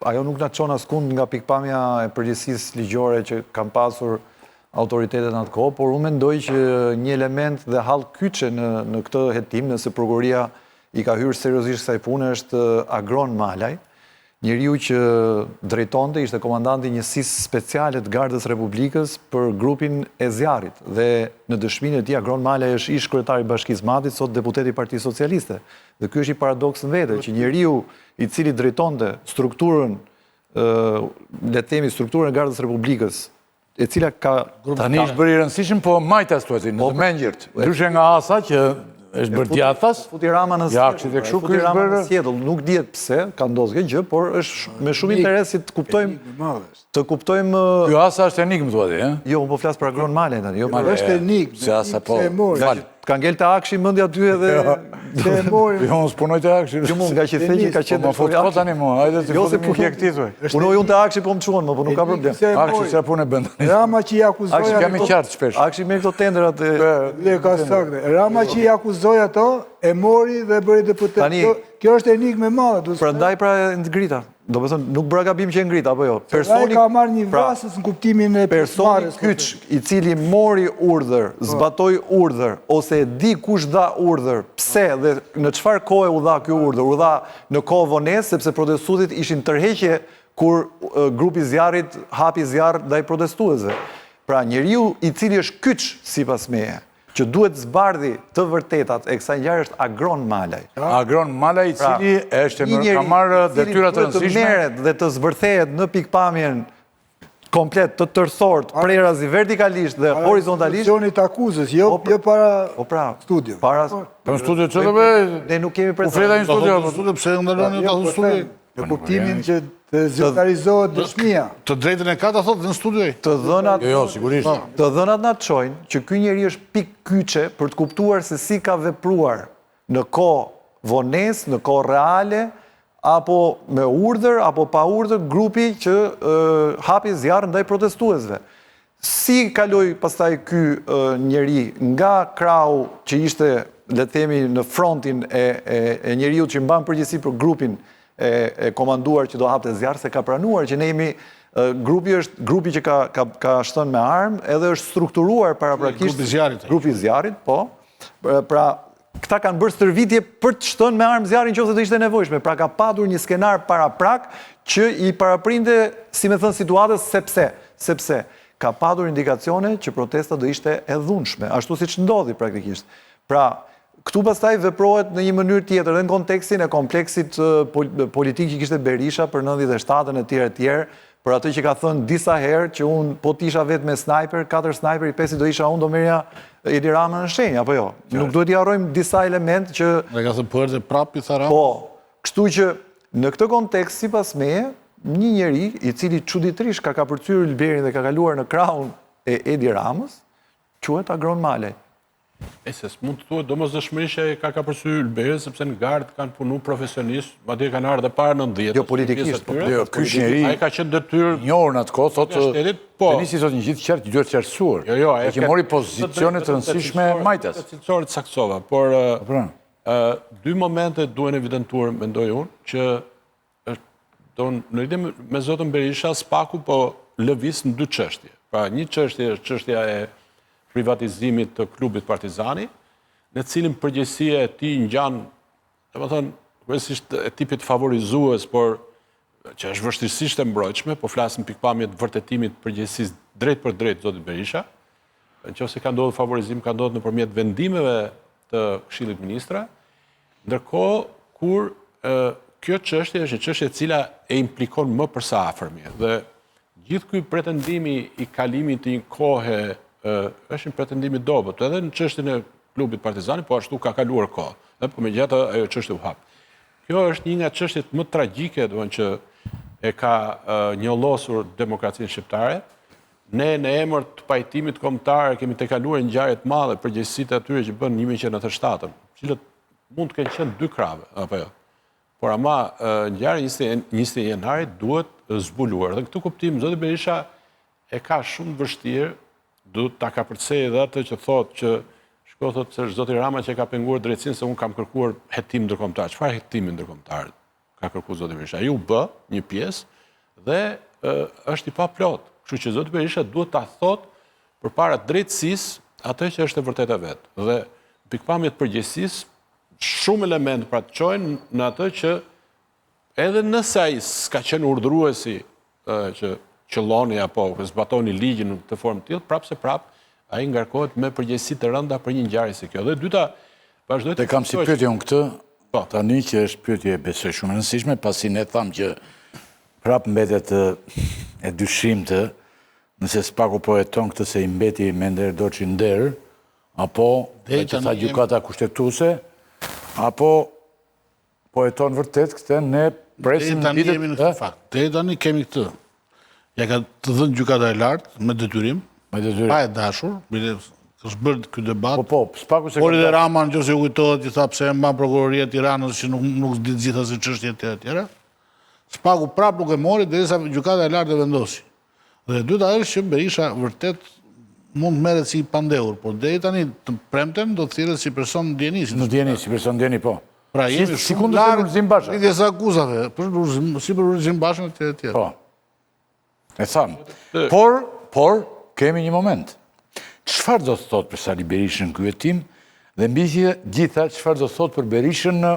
ajo nuk na çon askund nga pikpamja e përgjegjësisë ligjore që kanë pasur autoritetet në atë kohë, por unë mendoj që një element dhe hall kyçe në këtë hetim, nëse prokuroria i ka hyrë seriozisht kësaj pune, është Agron Malaj, njeriu që drejtonte, ishte komandanti i njësisë speciale të Gardës Republikës për grupin e Zjarrit. Dhe në dëshminë e tij Agron Malaj është ish kryetari i Bashkisë Madit, sot deputet i Partisë Socialiste. Dhe ky është i paradoks në vete, që njeriu i cili drejtonte strukturën, le të themi strukturën e Gardës Republikës, e cila ka tani është bërë i rëndësishëm, po majta situacion, në të mengjërt. Ndryshe nga asa që është bërë djathas, futi Rama në sjedhull, nuk dihet pse ka ndodhur kjo gjë, por është me shumë interes si të kuptojmë. Ky asa është enigmë thua ti, ëh? Jo, unë po flas për Agron Malaj tani, jo. Është enigmë. Se asa po. Ka ngel të Akshi mendja aty edhe se e mori. Jo, unë s'punoj të Akshi. Jo, mua nga që the që ka qenë Po fut tani mua, hajde të futim një këtij thuaj. Punoj unë të Akshi po më çuan, po nuk ka problem. Akshi sa punë bën. Rama që i akuzoi Akshi kam i qartë shpesh. Akshi me këto tendrat Le ka saktë. Rama që i akuzoi ato e mori dhe bëri deputet. Kjo është enigmë e madhe. Prandaj pra e ngrita. Do të thonë nuk bëra gabim që e ngrita, apo jo. Personi ka marrë një vrasës në kuptimin e personi kyç i cili mori urdhër, zbatoi urdhër ose e di kush dha urdhër, pse dhe në çfarë kohe u dha ky urdhër? U dha në kohë vonesë sepse protestuesit ishin tërheqje kur grupi Zjarrit hapi zjarr ndaj protestuesve. Pra njeriu i cili është kyç sipas meje, që duhet zbardhi të vërtetat e kësaj ngjarje është Agron Malaj. Agron Malaj i cili ka marrë detyra të rëndësishme të merret dhe të zbërthehet në pikpamjen komplet të tërthort, prerazi vertikalisht dhe horizontalisht. Pozicionit akuzës, jo para studio. Në studio çfarë bëj? Ne nuk kemi U fleta në studio, studio pse ndaloni ta studio? Në kuptimin që të zyrtarizohet dëshmia. Të drejtën e ka ta thotë në studio. Të dhënat, jo, sigurisht. Të dhënat na çojnë që ky njeri është pikë kyçe për të kuptuar se si ka vepruar në kohë vonesë, në kohë reale, apo me urdhër apo pa urdhër grupi që hapi zjarr ndaj protestuesve. Si kaloi pastaj ky njeri nga krau që ishte, le të themi, në frontin e njeriu që mban përgjegjësi për grupin e komanduar që do hapte zjarr, se ka pranuar që ne jemi grupi që ka shtënë me armë edhe është strukturuar paraprakisht grupi Zjarrit, po. Pra këta kanë bërë stërvitje për të shtënë me armë zjarrin nëse do ishte nevojshme. Pra ka padur një skenar paraprak që i paraprinte, si me thënë, situatës sepse ka padur indikacione që protesta do ishte e dhunshme, ashtu siç ndodhi praktikisht. Pra këtu pastaj veprohet në një mënyrë tjetër dhe në kontekstin e kompleksit politik që kishte Berisha për 97-ën e tjerë, për atë që ka thënë disa herë që unë po t'isha vetë me sniper, 4 sniper, i 5 do isha unë, do merja Edi Rama në shenjë, apo jo? Nuk duhet i harrojmë disa element që... Dhe ka thënë për dhe prap i tha Rama? Po, kështu që në këtë kontekst, sipas meje, një njeri i cili çuditërisht ka kapërcyer Ilberin dhe ka kaluar në krahun e Edi Ramës, quhet Agron Malaj. Se s'mund të thuhet domosdoshmërisht që ka kapërcyer Ilberin sepse në gardë kanë punu profesionistë, madje kanë ardhur edhe para 90. Jo politikisht, po. Jo, ky njeri ai ka qenë detyrë njohur në atë kohë, thotë Denisi thotë një gjithë qartë duhet qartësuar. Jo, ai që mori pozicione të rëndësishme majtas. Cilësore të saksova, por dy momente duhen evidentuar, mendoj unë, që në lidhje me zotën Berisha, Spaku po lëviz në dy çështje. Pra një çështje është çështja e privatizimit të klubit Partizani në cilin përgjegjësia e tij ngjan, domethënë, kryesisht e tipit favorizues, por që është vështirësisht e mbrojtshme, po flasim pikpamje të vërtetimit përgjegjësisë drejt për drejt zoti Berisha. Nëse ka ndodhur favorizim, ka ndodhur nëpërmjet vendimeve të Këshillit Ministra, ndërkohë kur kjo çështje është një çështje e cila e implikon më përsa afërmi. Dhe gjithë ky pretendimi i kalimit të një kohe është një pretendim i dobët, edhe në çështjen e klubit Partizani, po ashtu ka kaluar kohë. Dhe po megjithatë ajo çështje u hap. Kjo është një nga çështjet më tragjike, domethënë që e ka njollosur demokracinë shqiptare. Ne në emër të pajtimit kombëtar kemi tejkaluar ngjarje të mëdha përgjegjësitë atyre që bën 1997, cilët mund të kenë qenë dy krave, apo jo. Por ama ngjarja 21 janarit duhet zbuluar. Dhe këtë kuptim zoti Berisha e ka shumë vështirë, duhet ta kapërcej edhe atë që thotë që thotë se zoti Rama që ka penguar drejtësinë se unë kam kërkuar hetim ndërkombëtar. Çfarë hetimi ndërkombëtar ka kërkuar zoti Berisha? Ai u bë një pjesë dhe është i paplot. Kështu që zoti Berisha duhet ta thotë përpara drejtësisë atë që është e vërtetë vetë. Dhe pikpamjet përgjegjësisë shumë elementë pra të çojnë në atë që edhe nëse ai s'ka qenë urdhëruesi që qëlloni apo zbatoni ligjin në të formë të tillë, prapse prap ai ngarkohet me përgjegjësi të rënda për një ngjarje si kjo. Dhe dyta, vazhdoj të kam si pyetje unë këtë, tani që është pyetje besoj shumë e rëndësishme, pasi ne thamë që prap mbetet e dyshimtë, nëse s'paku po heton këtë se i mbeti me nder Doçi nder, apo me që tha gjykata kushtetuese, apo po heton vërtet këtë ne presim Deri tani jemi në këtë fakt. Deri tani kemi këtë. Ja ka të dhënë gjykata e lartë me detyrim. Pa e dashur, është bërë ky debat. Por edhe Rama nëse u kujtohet i tha pse e mban prokuroria e Tiranës që nuk di të gjitha si çështjet e tjera. Spaku prap nuk e mori derisa gjykata e lartë e vendosi. Dhe e dyta është që Berisha vërtet mund të merret si i pandehur, por deri tani të premten do të thirret si person ndjenisi. Në ndjeni, si person ndjeni po. Pra jemi shumë larg lidhjes së akuzave, si për Ulzim Bashën e tjerë. Po. E tham. Por kemi një moment. Çfarë do të thotë për Sali Berishën ky hetim dhe mbi gjitha çfarë do të thotë për Berishën në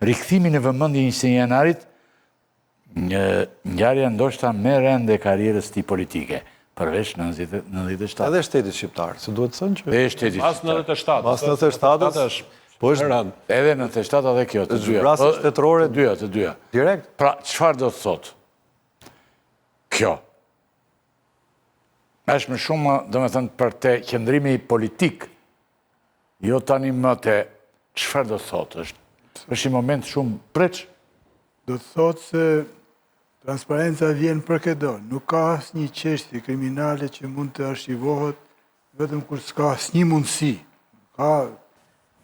rikthimin e vëmendjes 21 janarit, një ngjarje ndoshta më e rëndë e karrierës tij politike, përveç 97. Edhe shtetit shqiptar, se duhet të thënë që Edhe shteti Mas 97. Mas 97-s, po është rëndë. Edhe 97 edhe kjo, të dyja. Zbrasje shtetërore Të dyja. direkt. Pra, çfarë do të thotë kjo? Është më shumë, domethënë, për te qëndrimi politik, jo tani më te çfarë do të thotë. Është një moment shumë preç. Do të thotë se transparenca vjen për këdo. Nuk ka asnjë çështje kriminale që mund të arshivohet vetëm kur s'ka asnjë mundësi.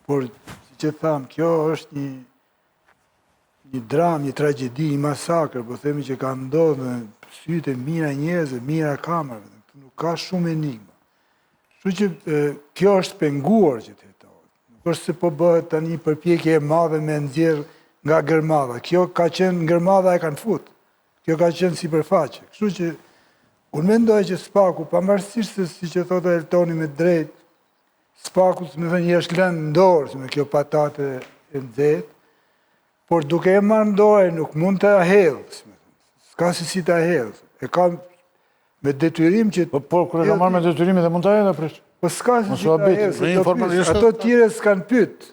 Por siç e tham, kjo është një dramë, një tragjedi, një masakër, po themi që ka ndodhur në sytë e mijëra njerëzve, mijëra kamerave. Nuk ka shumë enigma. Kështu që kjo është penguar që të hetohet. Nuk është se po bëhet tani përpjekje e madhe me nxjerr nga gërmadha. Kjo ka qenë gërmadha e kanë fut. Kjo ka qenë sipërfaqe. Kështu që unë mendoj që Spaku, pavarësisht se siç e thotë Eltoni me drejt, Spaku më thënë i është lënë në dorë me kjo patate e nxehtë, por duke e marrë në dorë nuk mund ta hedhë. S'ka se si ta hedhë. E ka me detyrim që... Por, kërë ka marrë me detyrim dhe mund të edhe, presh? Po s'ka se si ta hedhë, se do pysh. Ato tjere s'kanë pyt.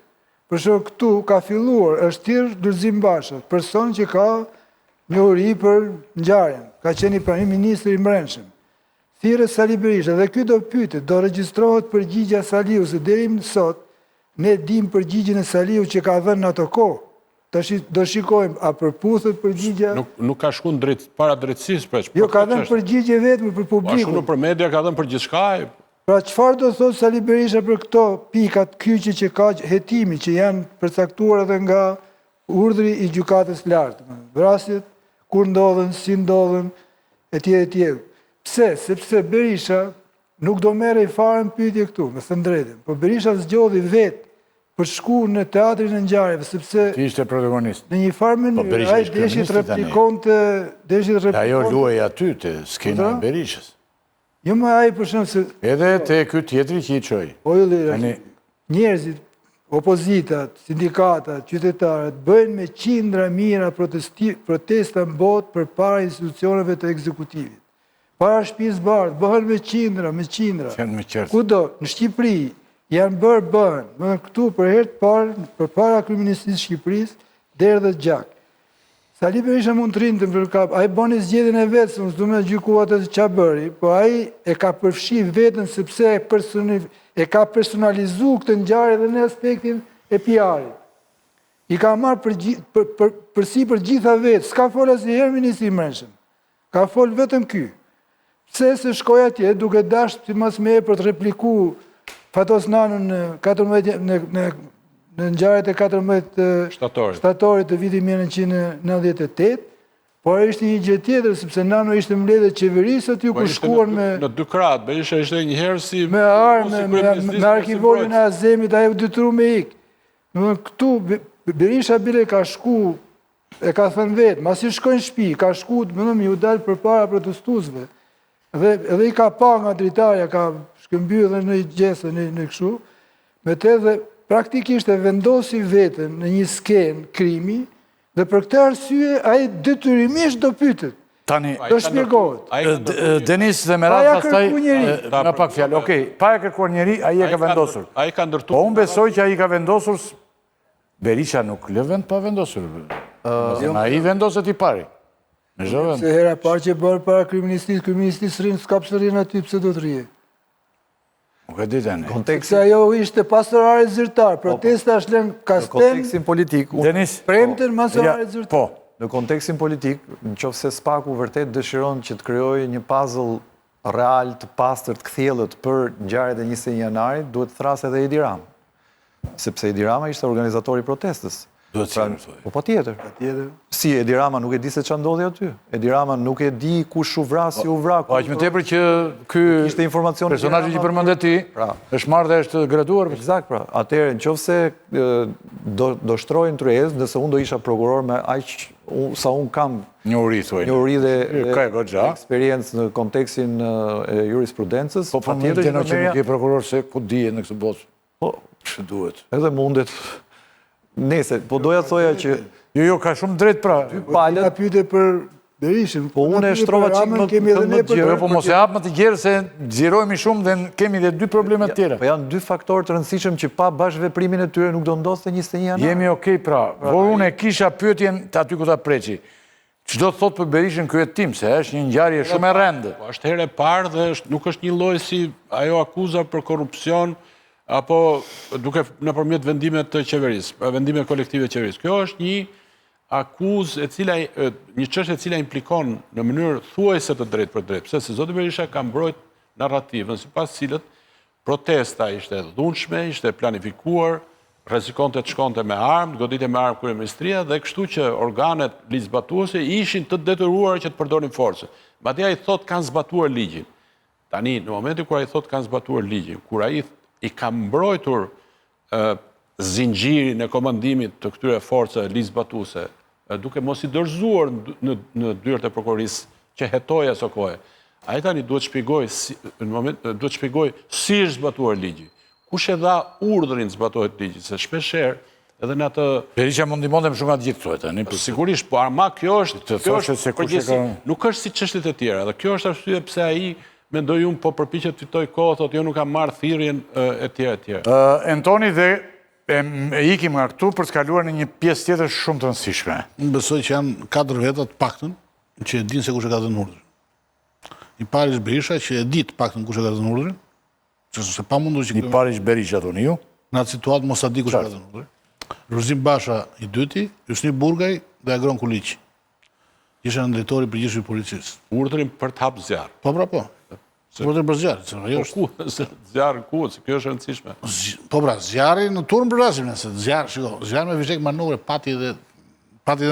Për shumë këtu ka filluar, është tirë Ulzim Basha, person që ka një uri për ngjarjen. Ka qenë i pranim ministri i mbrëmshëm. Thirrë Sali Berisha, dhe ky do pyetet, do regjistrohet përgjigjja e Saliu, se deri më sot ne dim përgjigjen e Saliu që ka dhënë në ato kohë. Tash do shikojmë a përputhet përgjigja. Nuk ka shkuar drejt para drejtësisë, preç. Jo, ka dhënë përgjigje vetëm për publikun. Ashtu për media ka dhënë për gjithçka. Pra çfarë do thotë Sali Berisha për këto pikat kyçe që ka hetimi, që janë përcaktuar edhe nga urdhri i gjykatës lartë. Vrasjet, kur ndodhen, si ndodhen, etj. Pse? Sepse Berisha nuk do merrej fare në pyetje këtu, me thënë drejtën. Po Berisha zgjodhi vetë për shku në teatrin e ngjarjeve, sepse... Ti ishte protagonist. Në një farë mënyrë, ai deshi të replikonte... Ajo luaj aty të skena e Berishës. Jo më ai për shemb se... Edhe te ky tjetri që i çoi. Po njerëzit opozitat, sindikatat, qytetarët, bëjnë me qindra mira protesta në botë për para institucioneve të ekzekutivit. Para shtëpisë bardhë, bëhen me qindra. Janë me qertë. Kudo, në Shqipëri, janë bëhen, këtu për herë të parë, për para Kryeministrisë Shqipërisë, derë dhe gjak. Sali Berisha mund të rinë të përkap, a i bëni zgjedhjen e vetë, se mësë du me gjyku atë që bëri, po a i e ka përfshi vetën sepse e ka personalizu këtë ngjarje dhe në aspektin e PR-it. I ka marrë përsi për gjitha vetë, s'ka folë asnjëherë Ministri Mrenshëm, ka folë vetëm ky. Pse se shkoj atje duke dashur si mas me për të repliku Fatos Nanën në ngjarjet e 14 shtatorit të vitit 1998, por ishte një gjë tjetër, sepse Nano ishte mbledhur qeverisë aty ku shkuan me... Në 2 kratë, Berisha ishte njëherë si... Me armë, me arkivorin e Azemit, a e detyru me ikë. Këtu, Berisha bile ka shku, e ka thënë vetë, masi shkojnë shtëpi, ka shku, ju dalë për para protestuesve, edhe i ka pa nga dritarja, ka shkëmbyer dhe në gjesë, në kështu, me të dhe praktikisht e vendosi vetën në një skenë krimi, dhe për këtë arsye ai detyrimisht do pyetet. Tani, do shpjegohet. Denis dhe Merat pastaj nga pak fjalë. Okej, pa e kërkuar njeri, ai e ka vendosur. Ai ka ndërtuar. Po unë besoj që ai ka vendosur, Berisha nuk lë vend pa vendosur. Ai vendoset i pari. Në çdo vend. Se hera parë që bërë para kryeministisë rrinë, s'ka pse rrinë aty, pse do të rrije. Nuk e di tani. Se ajo ishte pastorare zyrtar, protesta është lënë Në kasten, kontekstin politik, Denis, premten pastorare zyrtar. po, në kontekstin politik, në qoftë se SPAK-u vërtet dëshiron që të krijojë një puzzle real të pastër të kthjellët për ngjarjet e 21 janarit, duhet të thrasë edhe Edi Rama. Sepse Edi Rama ishte organizatori i protestës. duhet të thoj. Po patjetër. Si Edi Rama nuk e di se ç'a ndodhi aty. Edi Rama nuk e di kush u vra, si u vra. Po aq më tepër që ky Ishte informacion personazhi që përmendet ti, është marrë dhe është graduar. Eksakt, pra. Atëherë, nëse do shtrojnë tryezë, nëse unë do isha prokuror me aq sa unë kam Një uri, thuaj. një uri dhe eksperiencë në kontekstin e jurisprudencës, Po patjetër që nuk je prokuror se ku dihet në këtë botë. Po, Ç'e duhet. edhe mundet. Nese, po doja thoja që Jo, ka shumë drejt pra. Ta palët, pyete për Berishën. po unë e shtrova çik më kemi edhe ne për Jo, po mos e hap më të gjerë se xhirohemi shumë dhe kemi edhe 2 probleme të tjera. po janë 2 faktorë të rëndësishëm që pa bashkëveprimin e tyre nuk do ndodhte 21 janar. Jemi okej pra. Por unë e kisha pyetjen të aty ku ta preqi. Ç'do të thotë për Berishën ky hetim, se është një ngjarje shumë e rëndë. Po është herë e parë dhe nuk është një lloj si ajo akuza për korrupsion apo duke nëpërmjet vendime të qeverisë, vendime kolektive të qeverisë. Kjo është një akuzë një çështje e cila implikon në mënyrë thuajse të drejtë për drejtë, sepse zoti Berisha ka mbrojt narrativën sipas cilët protesta ishte dhunshme, ishte planifikuar, rrezikonte të shkonte me armë, godite me armë kryeministria dhe kështu që organet ligjzbatuese ishin të detyruara që të përdorin forcë. Madje ai thotë kanë zbatuar ligjin. Tani, në momentin kur ai thotë kanë zbatuar ligjin, kur ai i ka mbrojtur zinxhirin e komandimit të këtyre forcave ligjzbatuese, duke mos i dorëzuar në dyert e prokurorisë që hetoi aso kohë. Ai tani duhet shpjegoj si është zbatuar ligji. Kush e dha urdhrin zbatohet ligji, se shpeshherë edhe në atë Berisha mund ndihmonte më shumë nga të gjithë thotë tani. sigurisht, po arma kjo është se kush e ka nuk është si çështjet e tjera. Dhe kjo është arsye pse ai mendoj unë po përpiqet të fitoj kohë, thotë jo nuk kam marrë thirrjen e tjera. Antoni dhe e ikim nga këtu për të kaluar në një pjesë tjetër shumë të rëndësishme. Unë besoj që janë 4 veta të paktën që e dinë se kush e ka dhënë urdhrin. I pari është Berisha që e di të paktën kush e ka dhënë urdhrin, se pamundur që I pari është Berisha thoni ju. në atë situatë mos sa di kush e ka dhënë urdhrin. Ruzim Basha i dyti, Jusni Burgaj dhe Agron Kuliqi. Isha në drejtori i përgjithshëm i policisë. Urdhrin për të hapë zjarr. Po. Urdhër për zjarr, se ajo është. Po ku, zjarr ku, se kjo është e rëndësishme. Po pra, zjarri në turn për rasim, se zjarr me vishek manovre pati dhe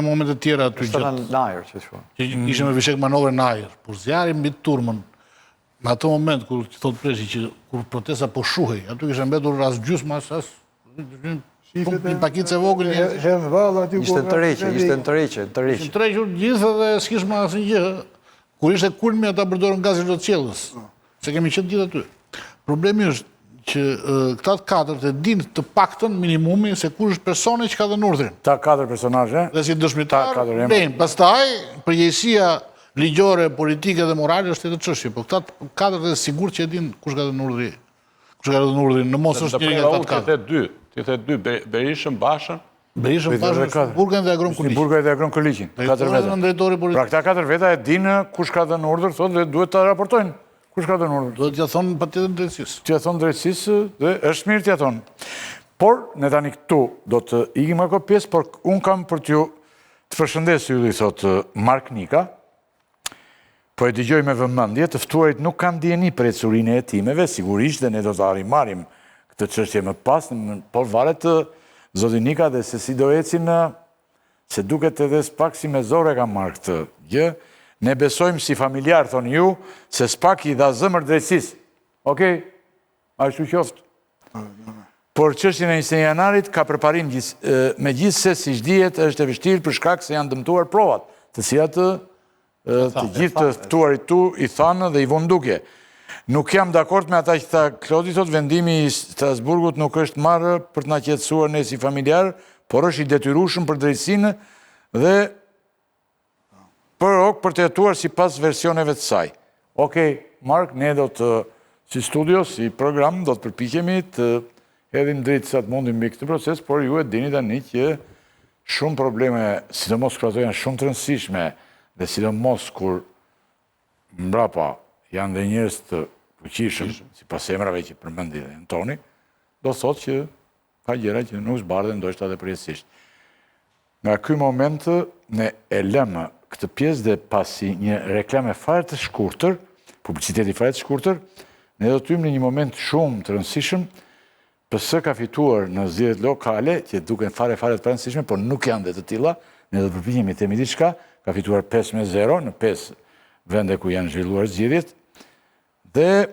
momente të tjera aty Ishte në ajër, që thua. që ishte me vishek manovre në ajër. Por zjarri mbi turmën, në atë moment kur thot preshi që kur protesta po shuhej, aty kishte mbetur rast gjysmë as një pakicë e vogël. Hedh valla aty ku. Ishte në tërheqje, Ishin tërhequr gjithë dhe s'kishte asnjë gjë. Kur ishte kulmi ata përdorën gazin rrotqellës. Se kemi qenë gjithë aty. Problemi është që këta të katërt e dinë të paktën minimumi se kush është personi që ka dhënë urdhrin. Ta 4 personazhe. Dhe si dëshmitar, Ta 4 emra. blejnë. Pastaj, përgjegjësia ligjore, politike dhe morale është tjetër çështje, po këta të katërt është sigurt që e dinë kush ka dhënë urdhrin, në mos është njëri nga këta të katërt. Ti the dy, Berishën, Bashën, Berishën, Bashën, Burgën dhe Agron Kuliqin. Burga dhe Agron Kuliqin. 4 veta. Drejtori Pra politik. këta 4 veta e dinë kush ka dhënë urdhër, thotë dhe duhet ta raportojnë kush ka dhënë urdhër. Do t'ja thonë patjetër drejtësisë. T'ja thonë drejtësisë dhe është mirë t'ja thonë. Por, ne tani këtu do të ikim ako pjesë, por unë kam për t'ju të përshëndes ju, thotë Mark Nika, po e dëgjoj me vëmendje, të ftuarit nuk kanë dieni për ecurinë e hetimeve, sigurisht dhe ne do të arrimarim këtë çështje më pas, por varet zoti Nika dhe se si do ecin, se duket edhe s'pak si me zore ka marrë këtë gjë. Ne besojmë si familjar, thonë ju, se s'pak i dha zëmër drejtësisë. Okej? Ashtu qoftë. Por çështjen e 21 janarit ka përparim megjithse siç dihet është e vështirë për shkak se janë dëmtuar provat, të cilat të gjithë të ftuarit tu i thanë dhe i vonë dukje. Nuk jam dakord me ata që tha Klodi, thot vendimi i Strasburgut nuk është marrë për të na qetësuar ne si familjar, por është i detyrueshëm për drejtësinë dhe për të jetuar sipas versioneve të saj. Okej, Mark, ne do të si studio, si program, do të përpiqemi të hedhim drejt sa të mundim mbi këtë proces, por ju e dini tani që shumë probleme, sidomos kur ato janë shumë të rëndësishme, dhe sidomos kur mbrapa janë dhe njerëz të fuqishëm, sipas emrave që përmendi dhe Antoni, do thotë që ka gjëra që nuk zbardhen ndoshta edhe përjetësisht. Nga ky moment ne e lëmë këtë pjesë dhe pasi një reklame fare të shkurtër, publiciteti fare të shkurtër, ne do të hyjmë në një moment shumë të rëndësishëm. PS ka fituar në zgjedhjet lokale, që duken fare të rëndësishme, por nuk janë dhe të tilla. Ne do të përpiqemi të themi diçka. Ka fituar 5-0 në 5 vende ku janë zhvilluar zgjedhjet. Dhe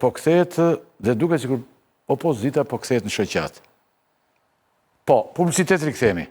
po kthehet dhe duket sikur opozita po kthehet në shoqat. Po, publicitet rikthehemi.